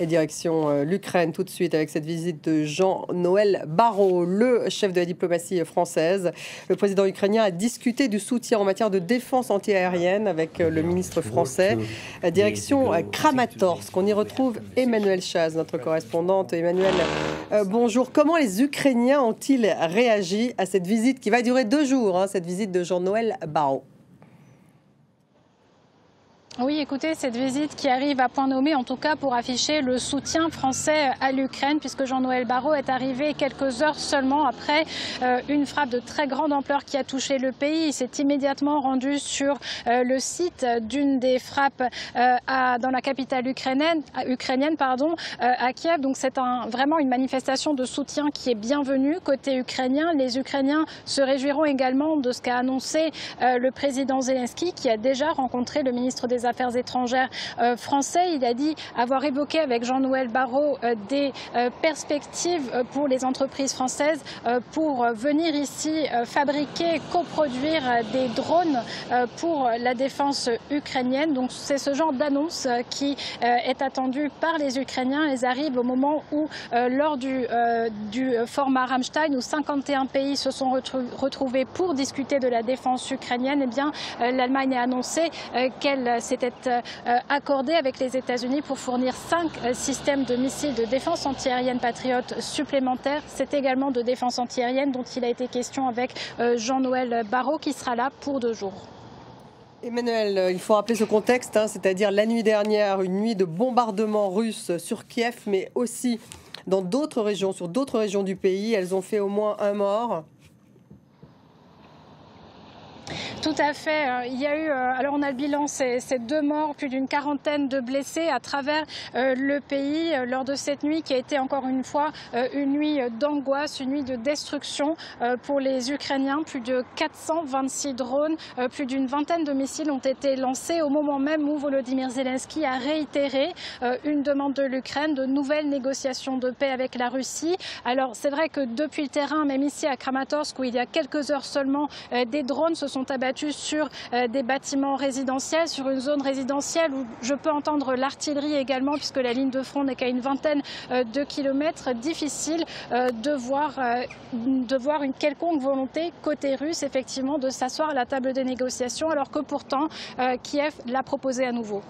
Et direction l'Ukraine tout de suite avec cette visite de Jean-Noël Barrot, le chef de la diplomatie française. Le président ukrainien a discuté du soutien en matière de défense antiaérienne avec le ministre français. Direction Kramatorsk, on y retrouve Emmanuel Chaz, notre correspondante. Emmanuel, bonjour. Comment les Ukrainiens ont-ils réagi à cette visite qui va durer 2 jours, cette visite de Jean-Noël Barrot? Oui, écoutez, cette visite qui arrive à point nommé, en tout cas pour afficher le soutien français à l'Ukraine, puisque Jean-Noël Barrot est arrivé quelques heures seulement après une frappe de très grande ampleur qui a touché le pays. Il s'est immédiatement rendu sur le site d'une des frappes dans la capitale ukrainienne, à Kiev. Donc c'est vraiment une manifestation de soutien qui est bienvenue côté ukrainien. Les Ukrainiens se réjouiront également de ce qu'a annoncé le président Zelensky, qui a déjà rencontré le ministre des Affaires étrangères français. Il a dit avoir évoqué avec Jean-Noël Barrot des perspectives pour les entreprises françaises pour venir ici fabriquer, coproduire des drones pour la défense ukrainienne. Donc c'est ce genre d'annonce qui est attendu par les Ukrainiens. Elles arrivent au moment où, lors du format Rammstein, où 51 pays se sont retrouvés pour discuter de la défense ukrainienne, eh bien l'Allemagne a annoncé qu'elle s'était accordée avec les États-Unis pour fournir 5 systèmes de missiles de défense antiaérienne patriotes supplémentaires. C'est également de défense antiaérienne dont il a été question avec Jean-Noël Barrot, qui sera là pour 2 jours. Emmanuel, il faut rappeler ce contexte, c'est-à-dire la nuit dernière, une nuit de bombardements russes sur Kiev, mais aussi dans d'autres régions, sur d'autres régions du pays. Elles ont fait au moins 1 mort. Tout à fait. Il y a eu, alors on a le bilan, c'est 2 morts, plus d'une quarantaine de blessés à travers le pays lors de cette nuit qui a été encore une fois une nuit d'angoisse, une nuit de destruction pour les Ukrainiens. Plus de 426 drones, plus d'une vingtaine de missiles ont été lancés au moment même où Volodymyr Zelensky a réitéré une demande de l'Ukraine de nouvelles négociations de paix avec la Russie. Alors c'est vrai que depuis le terrain, même ici à Kramatorsk, où il y a quelques heures seulement, des drones se sont abattus sur des bâtiments résidentiels, sur une zone résidentielle où je peux entendre l'artillerie également, puisque la ligne de front n'est qu'à une vingtaine de kilomètres. Difficile de voir une quelconque volonté côté russe, effectivement, de s'asseoir à la table des négociations, alors que pourtant Kiev l'a proposé à nouveau.